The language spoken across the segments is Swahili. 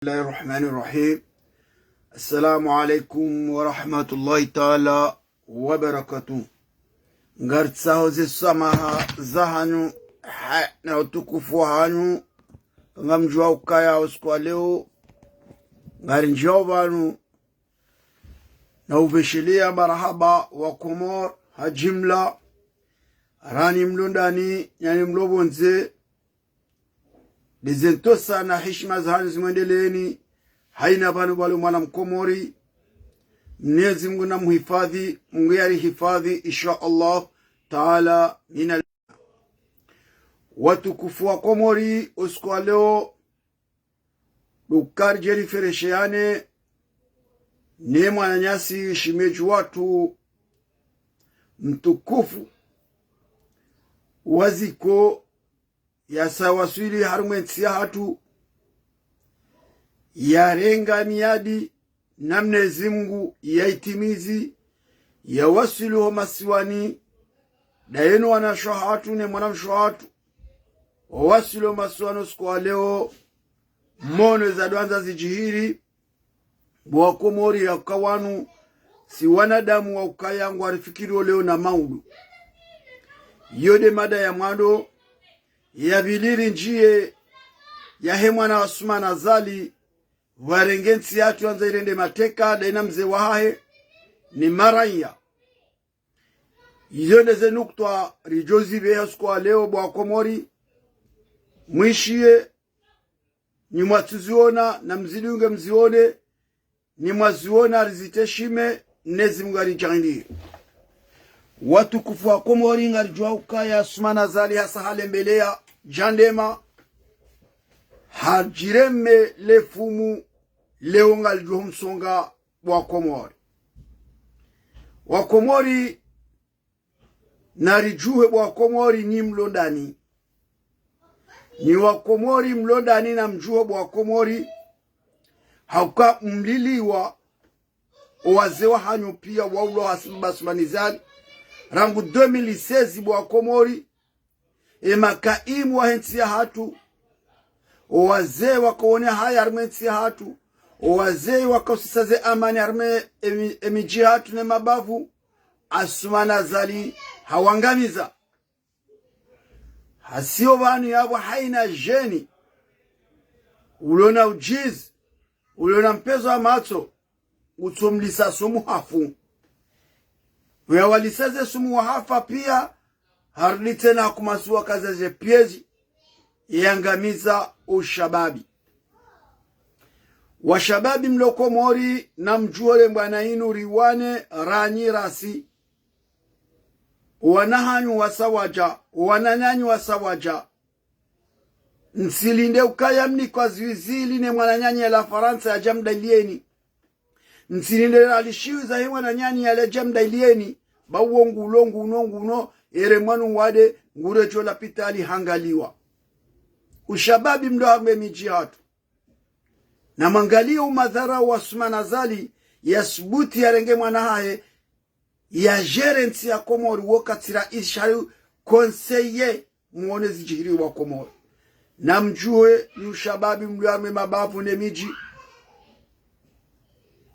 الله الرحمن الرحيم. السلام عليكم ورحمة الله تعالى وبركاته. Ngari tsao zisamaha zahanu na utukufu hanu ngamjua ukaya usiku leo ngari njoo banu na uveshilia marahaba wa Komor hajimla rani mlondani yani mlobonze dizentosa na heshima zahanu zimwendeleeni haina banu wale mwana mkomori. Mwenyezi Mungu na muhifadhi, Mungu yari hifadhi insha Allah taala. Nina watukufu wa Komori usiku leo dukari jeri feresheane ne mwananyasi shimeji watu mtukufu waziko ya sawaswili harumwensi ya hatu ya renga miadi na Mwenyezi Mungu yaitimizi ya wasiluho masiwani daenu wanashohatu ne mwanamshohatu wawasiluho masiwani usiku leo mono za duanza zijihiri bwa Komori ya kawanu si wanadamu wa ukayangu warifikiri leo na maudu yode mada ya mwado ya biliri njie ya hemwana wasumana zali warengensi yatu wanza irende mateka daina mze wahahe ni maraya yonde ze nuktua rijozi beha sikuwa leo bwa Komori mwishie ni mwatuziona na mziliunge mzione ni mwaziona riziteshime nezi mgari jangini watu kufuwa Komori ngarijua ukaya sumana zali hasa hale mbelea jandema hajireme lefumu leo ngalijua msonga wa Komori. Wa Komori narijuhe wa Komori ni mlondani. Ni wa Komori mlondani na mjuhe wa Komori hauka mliliwa owazewa hanyo pia waulo hasiba sumanizali rangu 2016 wa Komori makaimu wa hensi ya hatu owaze wakaone haya armensi ya hatu owaze wakausisaze amani arme emiji hatu ne mabavu asumana zali hawangamiza hasio banu yabo haina jeni ulona ujizi ulona mpezo wa mato utumlisa sumu hafu walisaze sumu wa hafa pia harudi tena kumasuwa kazaje piezi yangamiza ushababi washababi mlo Komori na mjuole mbwana inu riwane ranyi rasi wanahanyu wasawaja wananyanyu wasawaja nsilinde ukaya mni kwa ziwizili ne mwananyanyi ya la Faransa ya jamdalieni nsilinde alishiwi za hii mwananyanyi ya la jamdalieni bawo ngulo ere mwanu wade ngure chola pitali hangaliwa ushababi mdo hambe miji hatu na mangalio umadhara wa sumana zali ya subuti ya renge mwana hae ya gerensi ya Komori wakatira isharu konseye muonezi jihiri wa Komori na mjue ni ushababi mdo hambe mabavu ne miji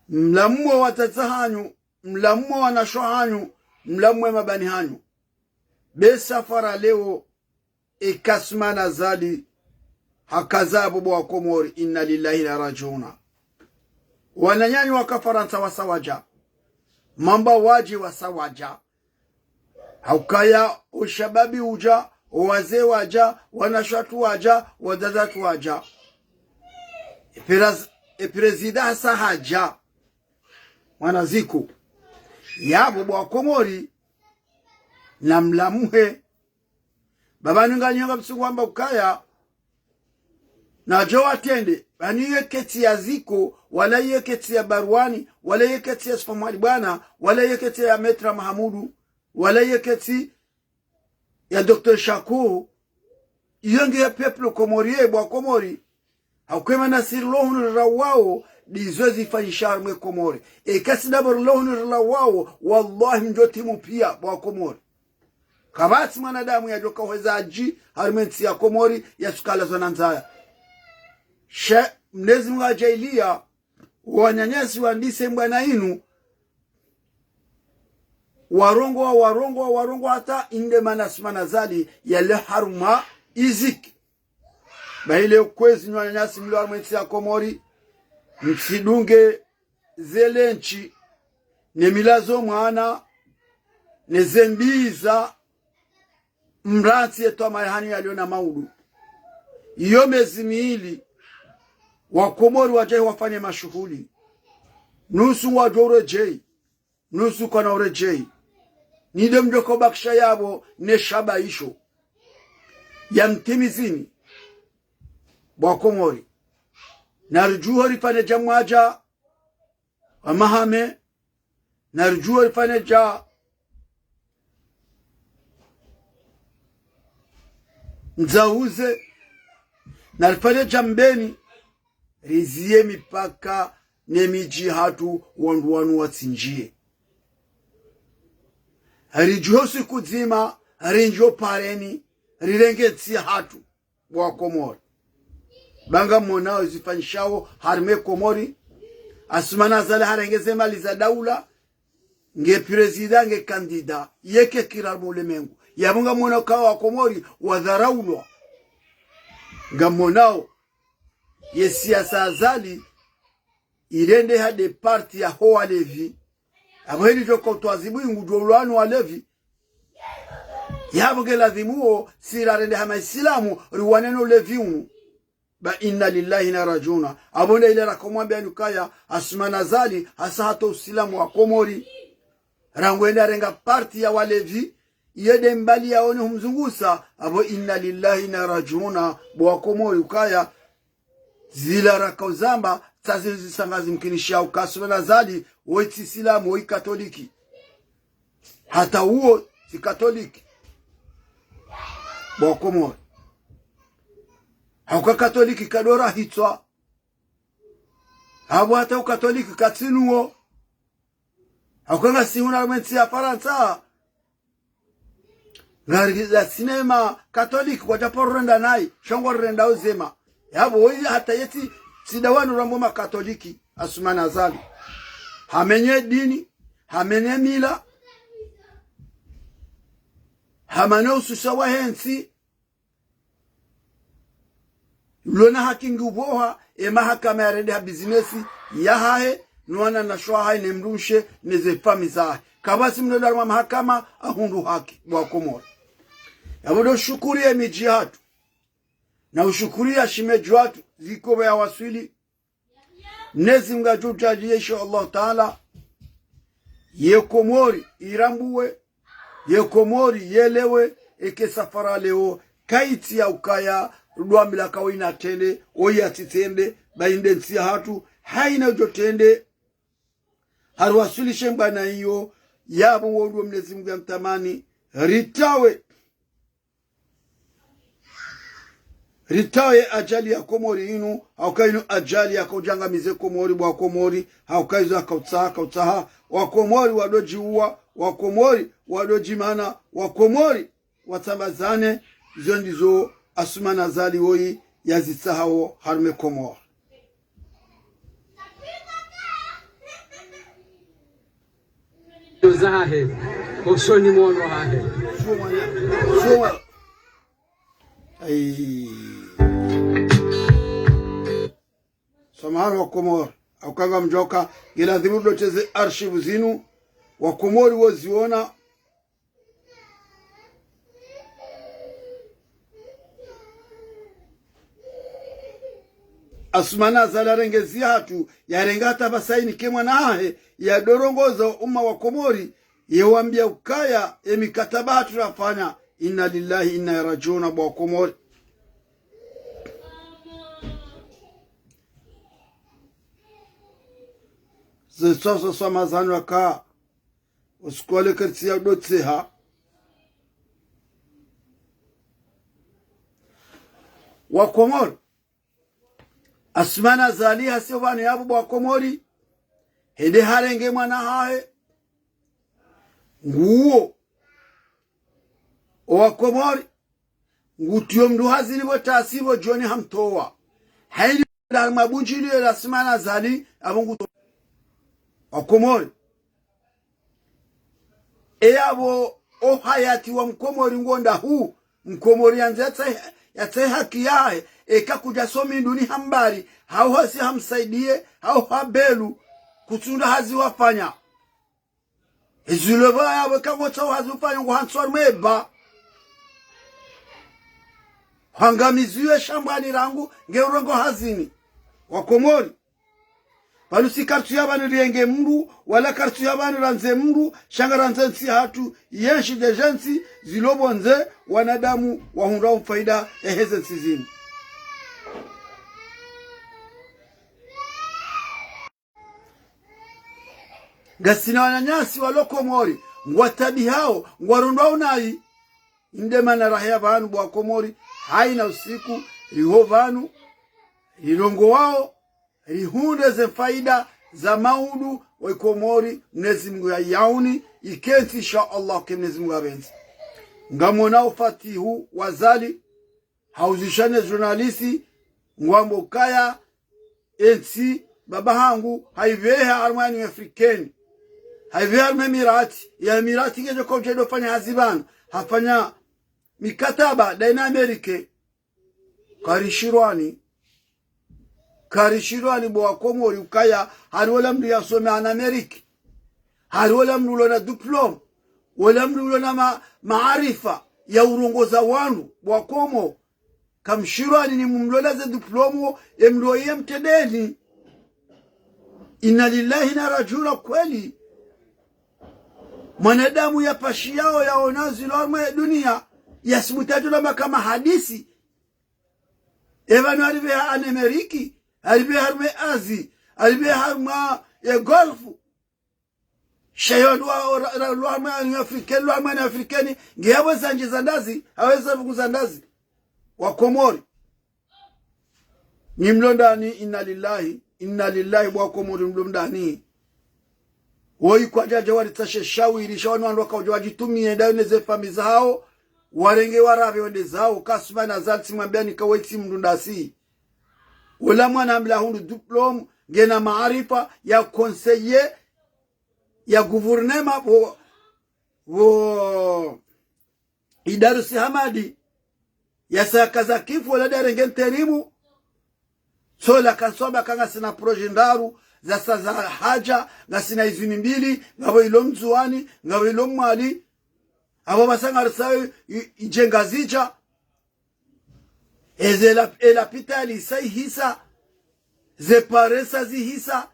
mlamuwa watatahanyu mlamuwa wanashohanyu mlamuwa mabani hanyu besafara leo ikasumana zali hakazabu wa Komori inna lillahi la rajiuna wananyani wakafaransa wasawaja mamba waji wasawaja haukaya ushababi uja waze waja wanashatu waja wadadatu waja prezida sahaja wanaziku yabo wa Komori na mlamuhe babani nganyonga msungwamba ukaya na jowa tende bani yeketi ya ziko wala yeketi ya Barwani wala yeketi ya Sufamwali bwana wala yeketi ya Metra Mahamudu wala yeketi ya Dr. Shako yenge ya peplo Komorie bwa Komori hakwema nasir lohunu rawao dizozi fanyishar mwe Komori kasi dabar lohunu rawao wallahi mjotimu pia bwa Komori kabati mwanadamu ya joka wezaji harmensi ya Komori ya sukala zonanzaya mnezi mga jailia wanyanyasi wandise mbwana inu warongo hata inde manasmana zali yale haruma iziki bahile kwezi wanyanyasi mlo armwensi ya Komori msidunge zelenchi ne milazo mwana ne zembiza mransi eto mayahani yalio na maudu iyo mezi miili Wakomori wajai wafanye mashughuli nusu wajore jei nusu kana ure jei nide mjoko bakisha yabo ne shaba isho ya mtimizini Wakomori narjuho rifane jamwaja wa mahame narjuho rifane ja nzauze narifane jambeni rizie mipaka nemiji hatu wanduwanu watsinjie harijuho siku zima harinjo pareni rirengetsi hatu Wakomori banga monao zifanyishao harime Komori asumana zale harengeze mali za daula nge prezida nge kandida yeke kirarmo ulemengu yabunga monao kawa Wakomori wadharaulwa nga monao ye siasa zali irende hade parti ya hoa levi abo hili joko tuazibu ngudolwanu wa levi yabuge lazimuo sira rende hama islamu riwaneno levi unu ba inna lillahi na rajuna abonda ile rakomwambia nukaya asmana zali hasa hata usilamu wa Komori rangwenda renga parti ya walevi yede mbali yaone humzungusa abo inna lillahi na rajuna wa Komori ukaya zila rakauzamba tazizi sangazi mkinishia ukasumana zali woiti islamu woi katoliki hata huo si katoliki Wakomori hauka katoliki kadora hitwa habu hata ukatoliki katinuo hauka nga siuna mwensi ya Faransa ngarigiza sinema katoliki kwa japoro renda nai shongo renda uzema habu woi hata yeti sidawanu ramboma katoliki asumana zali hamenye dini hamenye mila hamane ususawa hensi lona hakingi uboha mahakama ya rende ha bizinesi ya hae nuwana na shwa hae nemrushe nezefami zahe kabasi mnodar mahakama ahundu haki Wakomori yabodo shukuri emiji hatu na ushukuri ya shimeju hatu zikoba ya waswili nezi mga jujaji yesho Allah Ta'ala ye Komori irambuwe ye Komori yelewe eke safara leo kaiti ya ukaya rudwamila kawina tende oya titende bainde nsi hatu haina ujotende haruwasuli shemba na iyo yabu wodu mnezi mga mtamani ritawe ajali ya Komori inu haukainu ajali ya kujanga mize Komori Wakomori haukaizu akautsaha Wakomori wadoji uwa Wakomori wadoji mana Wakomori watambazane zondizo asumana zali woi yazitsahao harme Komori zahe osoni mono hahe shuma samahani Wakomori aukanga mjoka gila dhimudo cheze archive zinu Wakomori woziona asumana zala rengezi hatu ya rengata basaini kemwa nahe ya dorongoza umma wa Komori yewambia ukaya emikataba hatu rafanya inna lillahi inna rajuna wa Komori zisoso samazani waka uskole kerti ya udotseha Wakomori asumana zali hasiovani yabu Wakomori hende harenge mwana hae nguo Wakomori ngutio mdu hazili wotasibo joni hamtowa haini la mabunjili la simana zali abungu Wakomori abo o hayati wa Mkomori ngonda huu Mkomori anzata ya haki yae ekakuja somi nduni hambari hao hasi hamsaidie hao habelu kutunda hazi wafanya izuleba yabo kagota hazi wafanya ngo hansor meba hangamiziwe shambani rangu ngeurongo hazini Wakomori palusi kartu yabani rienge mru wala kartu yabani ranze mru shanga ranze nsi hatu yenshi dejensi zilobonze wanadamu wahunda mfaida eheze nsizini gasina wananyasi walokomori ngwatabi hao ngwarundwa unayi indema na rahia vanu Wakomori haina usiku riho vanu rirongo wao rihunde ze faida za maudu wa Komori Mwenyezi Mungu ya yauni ikensi insha Allah ke Mwenyezi Mungu abenzi ngamona ufatihu wazali hauzishane journalisti ngwambo kaya ensi baba hangu haiveha armani afrikeni haiveha Emirati ya Emirati ngeje kwa jedo fanya hazibana hafanya mikataba daina Amerika karishirwani bo Komori ukaya hariwala mdu yasome an Amerika hariwala mdu ulona diploma wala mdu ulona maarifa ya urongoza wanu bo Komo kamshirwani ni mumlolaze diploma emlo yemtedeni inna lillahi na rajula kweli mwanadamu ya pashi yao ya onazi lorma dunia yasmutajula kama hadisi evanu aliveha an Ameriki aliveha arme azi aliveha arma ya golfu shayon wa arme afrikani ngehawe zanje zandazi haweza kuzandazi Wakomori ni mlondani inna lillahi Wakomori mlondani woi kwa jaja walitashe shawiri shawanu wandoka ujawajitumie daune ze famiza hao warenge warabe wende zao kasuma na zalti mwambia nikaweti mdundasi wala mwana mla hundu diplom ngena maarifa ya conseiller ya guvernema wo idarusi hamadi ya sakaza kifu wala darenge nterimu so la kansoba kanga sina proje ndaru za saza haja na sina izini mbili ngabo ilo mzuani ngabo ilo mwali abo basanga risawe ijenga zija ela pitali sai hisa ze paresa zi hisa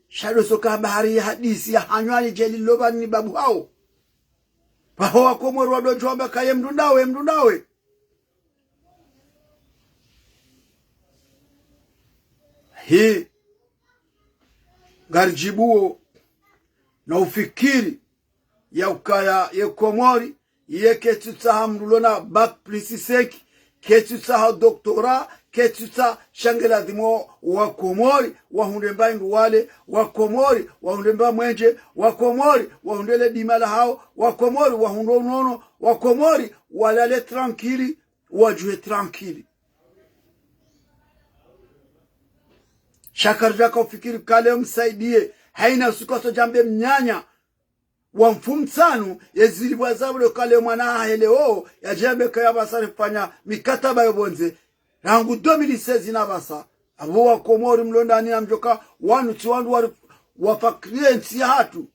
shado soka bahari ya hadisi ya hanywani jeli loba ni babu hao paho Wakomori wadojoamba kaye mdundawe hii garjibuo na ufikiri ya ukaya ya Komori ye ketutsa hamdulona bac plus 5 ketutsa doktora ketutsa shangela dimo Wakomori wahundemba indu wale Wakomori wahundemba mwenje Wakomori wahundele dimala hao Wakomori wahundo nono Wakomori walale tranquili wajue tranquili shakarjaka ufikiri kale msaidie haina usikoso jambe mnyanya wa mfumtsanu yezili bwazabulo kale mwana aheleo ya jambe kaya basari fanya mikataba yobonze rangu 2016 inabasa abo Wakomori mlondani amjoka wanu tiwandu wafakirie nsi hatu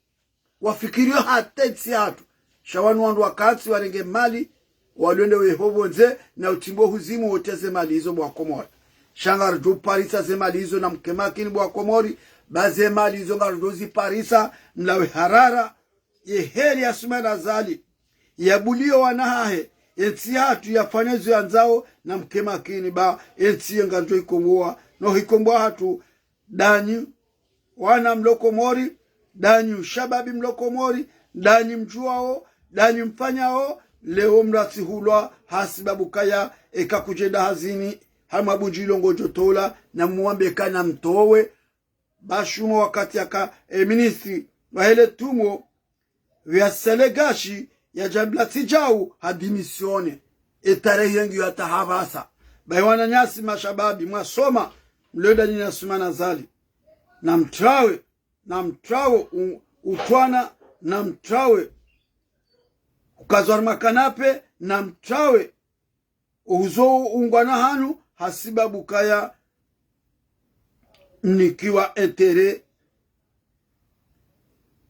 wafikirio hata nsi hatu shawanu wandu wakati warenge mali walwende wehobonze na utimbo huzimu woteze mali hizo Wakomori shangar jo parisa ze mali hizo na mkemakini Wakomori baze mali hizo ngarozi parisa mlawe harara yeheri ya sumena zali yabulio wanahahe ensi hatu yafanyezo yanzao na mkemakini ba ensi nganjo ikomboa no ikomboa hatu danyi wana mlokomori danyi shababi mlokomori danyi mjuao danyi mfanyao leo mrasi hulwa hasibabu kaya ekakujenda hazini hamabujilo ngojotola na muambe kana mtowe bashumo wakati aka ministri wahele tumo vya selegashi ya jambla tijau hadimisione etarehe yengi yatahavasa baywana nyasi mashababi mwasoma mlioda ni Asmana Zali na mtrawe utwana na mtrawe ukazwar makanape na mtrawe uzo ungwana hanu hasiba bukaya mnikiwa etere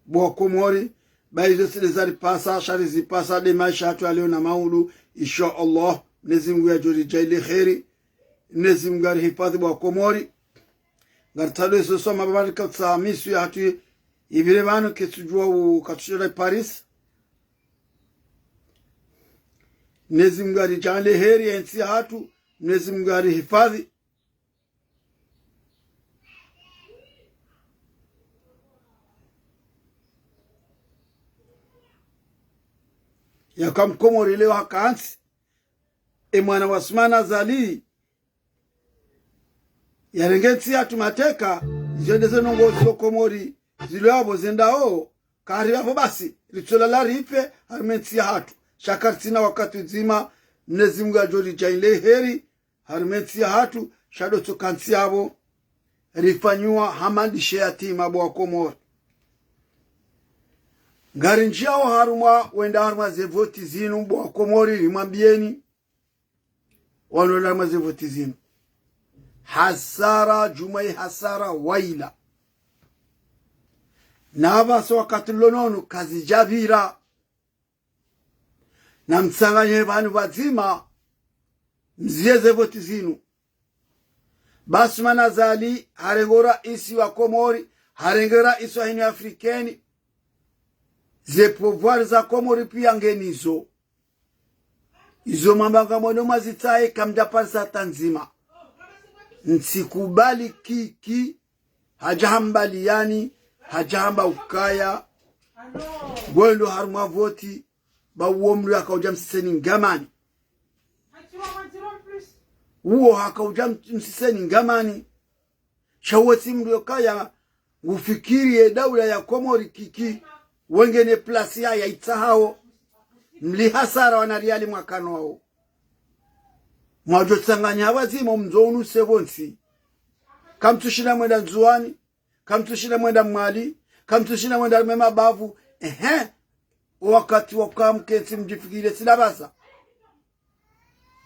Bwakomori baizo silezari pasa sharizi pasa de maisha hatu aleo na maulu insha Allah. Mwenyezi Mungu ajuri jaili kheri, Mwenyezi Mungu arihifadhi Bwakomori ngartalo iso soma babarika tsamisu ya hatu ibire bano ketujua katushira Paris. Mwenyezi Mungu arijali heri ensi hatu, Mwenyezi Mungu arihifadhi. Yakamkomori leo hakaansi mwana wa Asmana Zali yarengensi hatu mateka zendeze nongozi Komori zilwabo zendao kari hapo basi litsola la rife harmensi hatu shakartina wakati zima. Mwenyezi Mungu ajori jaile heri harmensi hatu shado tsokansi abo rifanywa hamandi sheyatima Bwakomori ngari njao haruma wenda haruma zevoti zinu Bwakomori limambieni wanola haruma zevoti zinu hasara jumai hasara waila nava so wakati lononu kazi javira na msanganye vanu wazima mzie zevoti zinu. Asmana Zali harengora isi wa Komori harengora isi wa hini Afrikeni ze pouvoir za Komori pia ngenizo izo mambanga mono mazitae kamda parsa tanzima nsikubali kiki hajahambali yani hajahamba ukaya gwendo haruma voti ba uomru akauja msiseni ngamani uo hakauja msiseni ngamani shawati mru kaya ufikirie daula ya Komori kiki wengene plasi ya itahao mli hasara wanariali mwakano wao mwajotsanganya wazimo mzonu sevonsi kamtushina mwenda nzuani kamtushina mwenda mwali kamtushina mwenda mema bavu wakati wakamkensi mjifikire silabasa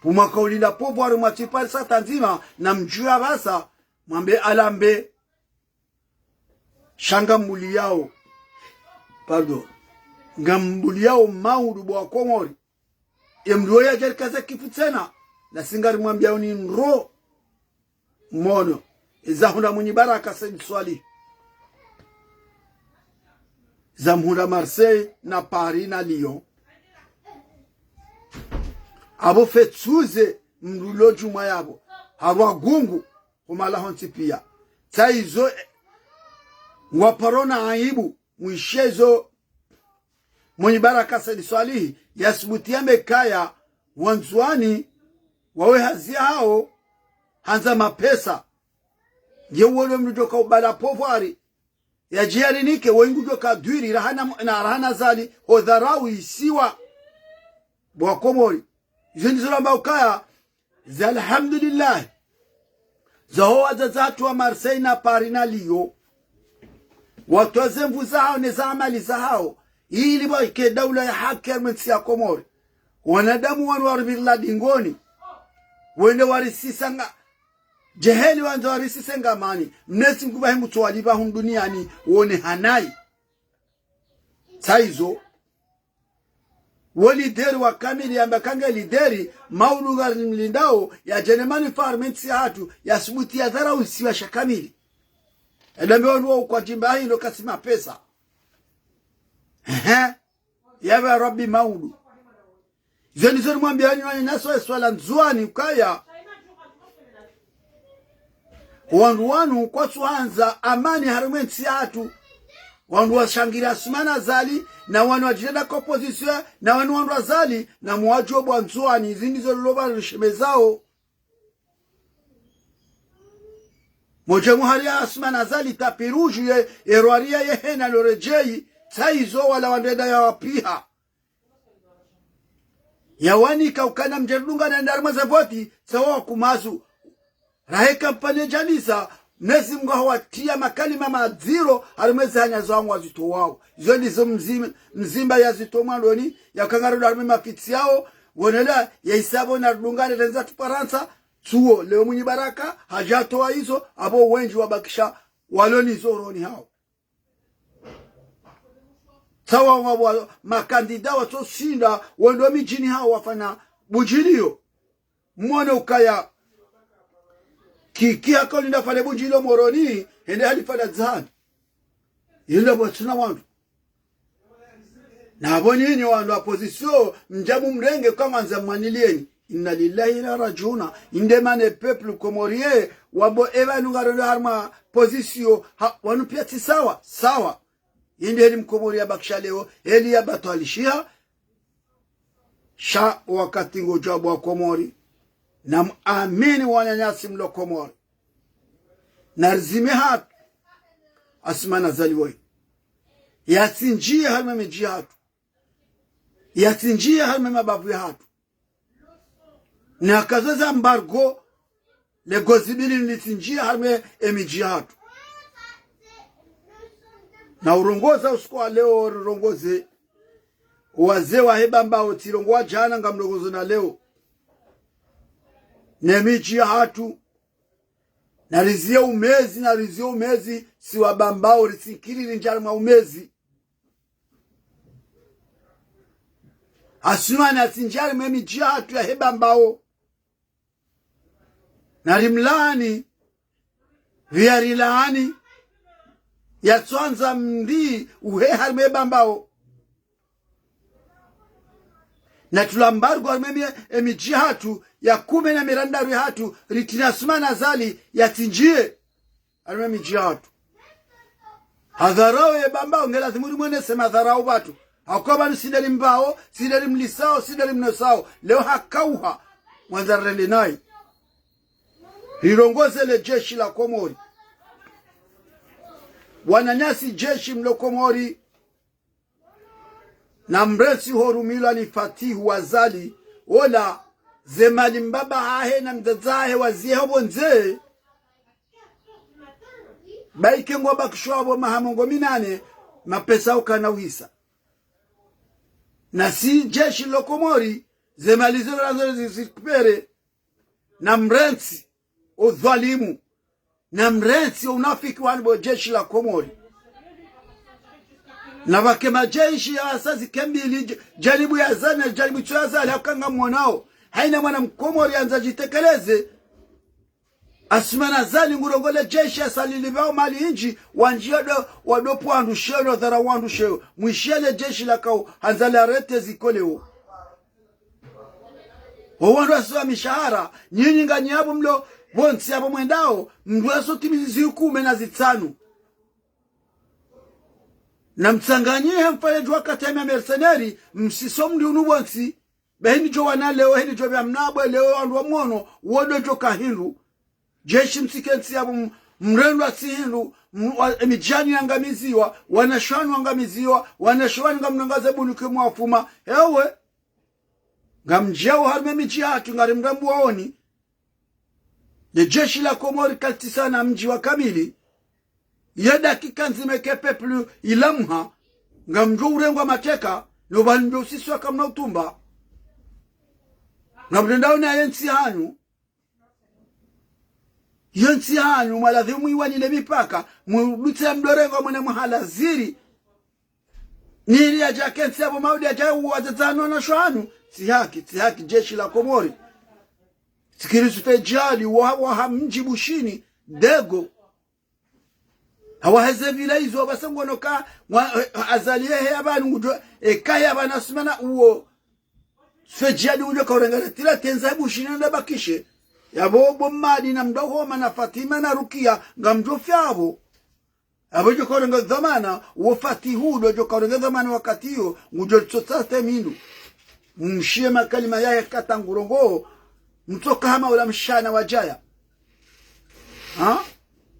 pumaka ulila pouvoir mwatipari sata nzima na mjua basa mwambe alambe shanga mbuli yao ngambuli yao maudu Bwakomori emruo ya jerikaza kifutena na singari mwambia ni nro mono izahunda mwenye baraka Said Swali zamhunda Marseille na Paris na Lyon abo fetsuze mrulo juma yabo hawa gungu kumala honti pia taizo waparona aibu mwishezo mwenye baraka Said Swali yasubutia mekaya wanzuani wawe hazia hao hanza mapesa yewole mnujoka ubala pouvoir ya jiari nike wengu joka dwiri rahana Zali hodharau isiwa Bwakomori zinizula mbaukaya za alhamdulillah za hoa za zatu wa Marseille na Paris na Lyon watu wa zemvu zao ne za amali zao ili waike daula ya haki ya mwensi ya Komori wanadamu wanu waribirila dingoni wende warisisanga jeheli wanzo warisisenga amani mnesi mkubahi mtuwaliba hunduniani wone hanai saizo walideri wa kamili ya mbakanga lideri mauluga mlindao ya jenemani farmenti ya hatu ya subuti ya dhara usiwa shakamili edambewa nuwa kwa jimba hii ndo kasima pesa yawe rabbi maudu zeni zoni mwambiani wani naso eswala nzuani ukaya wandu wanu kwa suhanza amani harumenti ya hatu wandu wa shangira Asmana Zali na wanu wa jireda kompozisyon na wanu wa Zali na mwajobu wa nzuani zinizo luloba rishime zao moja muhari ya Asmana Zali tapiruju ye eroaria ye hena lorejei saizo wala wandeda ya wapiha yawani kaukana mjerdunga na ndarma za voti sawa kumazu rahe kampani janisa Mnezi Mungu hawatia makalima madziro alimwezi hanyazo wangu wazito wao. Izo ndizo mzimba ya zito mwandoni ya kangarudu alime mafitsi yao wonela ya isabo na dungane tenza tuparansa tuo leo mwenye baraka hajatoa hizo abo wenji wabakisha waloni zoroni hao. Sawa wabo makandida wato shinda wendo mijini hao wafanya bujilio. Mwone ukaya Kia kwa linda fale bujilo moroni hende hali fale zahani yile bwatuna wandu na aboni hini wandu apozisio mjamu mrenge kama nza mwanilieni inna lillahi la rajuna indemane peplu komorie wabo eva nungarondo harma pozisio wanu pia tisawa sawa inde heli mkomoria bakisha leo heli ya batu alishia sha wakati ngojabu wa komori na amini wanyanyasi mlo komori narzime hatu asimana zaliwoi yatinjie halme meji hatu yatinjie halme mabavu ya hatu na kazaza mbargo legozibili nitinjie halme emiji hatu na urongoza usikuwa leo urongoze waze wa heba mbao tirongoa jana nga mlogozo na leo nemichi hatu narizia umezi siwa bambao risikiri rinjarima umezi asumani asinjari memichi hatu ya heba mbao narimlani viarilani ya twanza mdi uheha meba mbao na tulambargo almemi emiji hatu ya kume na mirandaru ya hatu ritinasumana zali ya tinjie almemi jihatu hadharao ya bambao ngela thimuri mwene sema hadharao batu hakoba nusidari mbao sidari mlisao sidari mnosao leo hakauha mwanzarele nai lirongoze le jeshi la Komori wananyasi jeshi mlo Komori na mresi horumila ni fatihu wazali ola zemali mbaba hahe na mdazahe wazie hobo nze baike ngoba kushwabo mahamongo minane mapesa ukanawisa na si jeshi lo Komori zemali zoranzo zikupere na mrensi udhalimu na mrensi unafiki wanibo jeshi la Komori na wakema jeshi ya wasazi kembili jaribu ya zane jaribu chua zale hakanga mwanao haina mwana Mkomori anza jitekeleze asimana zali ngurongole jeshi ya salili bao mali inji wanjiodo wadopu wandu sheo dhara wandu sheo mwishele jeshi la kao hanzale arete zikoleo wawandu wasiwa mishahara nyinyi nga nyabu mlo bonsi hapo mwendao mduweso timizi ukume na zitanu na mtsanganyie mfaleju wakati ya mercenari msisomdi unubonsi behini jo wana leo hini jo vya mnabwe leo wandu wa mwono wodo jo kahindu jeshi msikensi hapo mrendo asihindu emijani yangamiziwa wanashwanu angamiziwa wanashwanu ngamnangaze bunuke mwafuma ewe ngamjao harme mijihatu ngari mrambu waoni le jeshi la Komori kaltisana mji wa kamili ya dakika nzimeke peplu ilamha ngamjo urengwa mateka no banjo siswa kamna utumba ngamdendao na yensi hanyu maladhimu iwanile mipaka mwudute mdorengo mwene mhalaziri nili ya jakensi ya maudi ya jaya uwazazano na shwanu si haki jeshi la Komori sikirisufe jali waha mji bushini dego hawaheze vila hizo wabasangu noka azalie hea banu ngujo kaya banasumana uo fejadi ngujo kaurengale tila tenza bushini nda bakishe yabobo madi na mdogo na Fatima na Rukia ngamjo fyabo abojo kaurenga dhamana uo fatihudo jo kaurenga dhamana wakati hiyo ngujo tsotate mindu mshie makalima yaya kata ngurongo mtoka hama ula mshana wajaya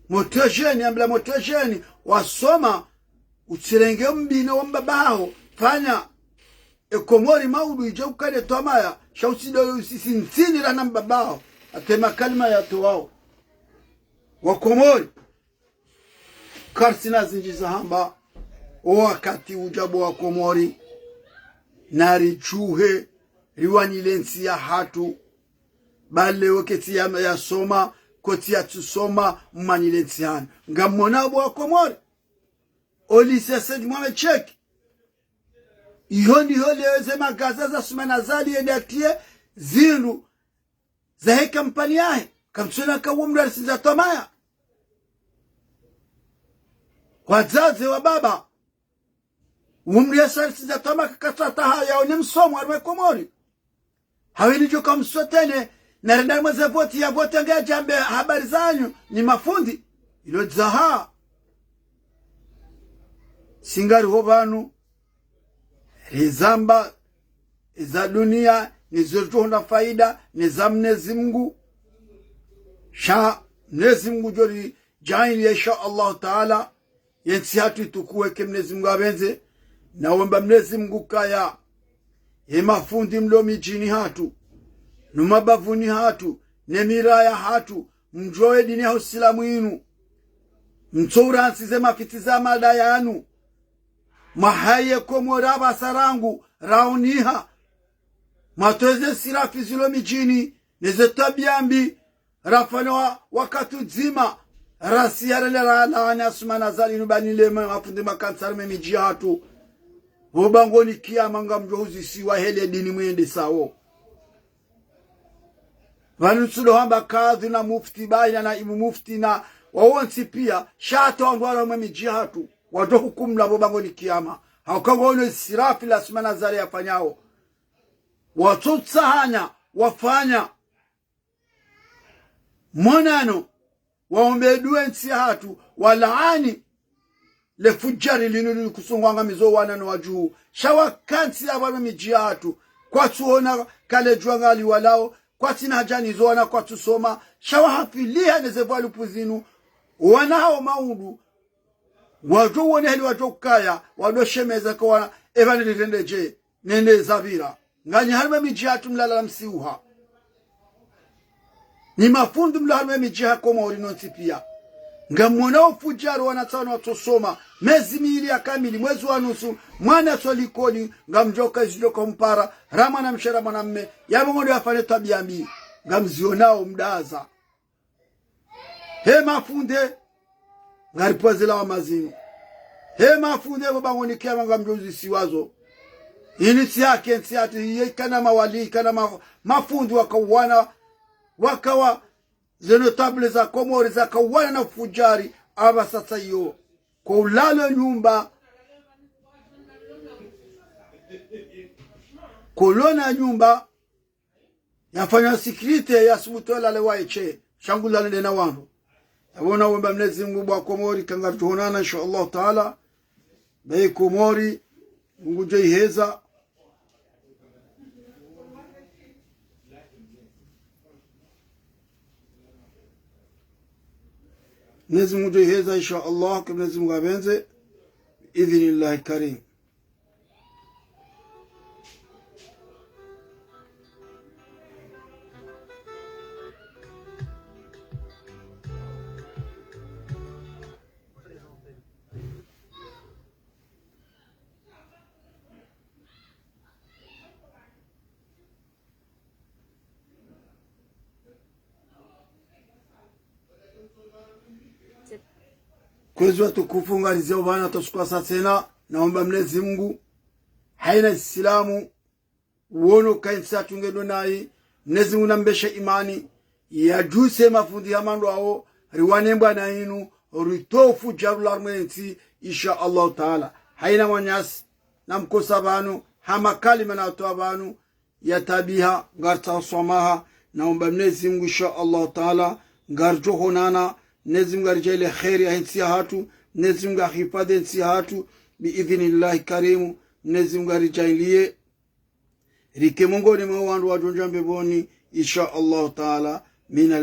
motejeni ambla motejeni wasoma utsirenge mbina wa mbabao fanya Komori maudu ije ukade tomaya shausido usisi nsini la na mbabao atema kalima ya tuwao wa Komori karsina zinjiza hamba wakati ujabo wa Komori na richuhe riwanyilensi ya hatu bale wakati ya soma koti ya tusoma mmanyilensi hanu ngamona wa Komori olise sedi mwame cheki iyo ndiyo leweze magaza za sumana zali edakie zindu za he kampani yahe kamsuna kawumra sinza tomaya wazazi wa baba umri ya sinza tomaya kakatata haya oni msomu arme Komori hawini joka msotene na rendari mweze voti ya voti angea jambe habari zanyu ni mafundi ilo zaha singari hobanu rizamba za dunia nizotuhunda faida niza Mwenyezi Mungu sha Mwenyezi Mungu jori jaini insha Allah taala yensi hatu tukuweke Mwenyezi Mungu abenze naomba Mwenyezi Mungu kaya mafundi mlo mijini hatu numabavuni hatu nemiraya hatu mjoe dini ya Uislamu inu mtsura nsize mafitiza mada yanu mahaye Komora basarangu rauniha matoze sirafi zilo mijini neze tabiambi rafano wakati zima rasiyarele la asumana zali nubanile mafundi makansar memiji hatu wobangoni kiyama ngamjohuzi siwa hele dini mwende sawo vanusudo hamba kadhi na mufti baina na imu mufti na wawonsi pia shato andwara memiji hatu wato hukumla wobangoni kiyama haukangono sirafi la asumana zali yafanyao watutsahanya wafanya monano waombedue nsi hatu walaani le fujari linulu kusungwanga mizo wanano wajuu shawa kansi ya wame miji hatu kwa tuona kale juangali walao kwa tina hajani zoana kwa tusoma shawa hafilia nezevalu puzinu wana hao maudu wajuu wane heli wajuu kaya wado shemeza kwa evani nitendeje nende zavira ngani halme miji hatu mlala msiuha ni mafundu mlala miji hako Komori nonsi pia ngamona ufujaru wanatano watosoma mezi miili ya kamili mwezi wa nusu mwana solikoni ngamjoka izidoko mpara rama na mshera mwanamme yamongondo yafane tabiambi ngamzionao mdaza he mafunde ngaripozela wa mazinu he mafunde wabangoni kiyama ngamjozi siwazo inisi yake nsi hatu kana mawali kana mafundi wakawa zenotable za Komori za kawana na fujari aba sasa yo kwa ulalo nyumba kolona nyumba yafanya sikrite ya subutola lewaiche shangula nena wano yabona wemba Mwenyezi Mungu wa Komori kanga tuhonana insha Allah taala bei Komori Mungu iheza Mwenyezi Mungu iheza insha Allah kwa Mwenyezi Mungu abenze idhinillahi karim. Kwezi watukufu ngalizia ubana toshukwa sasena naomba Mwenyezi Mungu haina Islamu uono kainsa tungedo nai Mwenyezi Mungu nambeshe imani ya juse mafundi ya mando hao riwanemba na inu ritofu jarula mwenzi insha Allah taala haina wanyasi na mkosa banu hama kalima na atoa banu ya tabiha ngarta somaha naomba Mwenyezi Mungu insha Allah taala ngarjo honana Mwenyezi Mungu arijale khairi ahinsi hatu Mwenyezi Mungu ahifadhi nsi hatu biidhnillahi karimu Mwenyezi Mungu arijalie rike mongoni mwa wandu wajonja mbeboni insha Allah taala min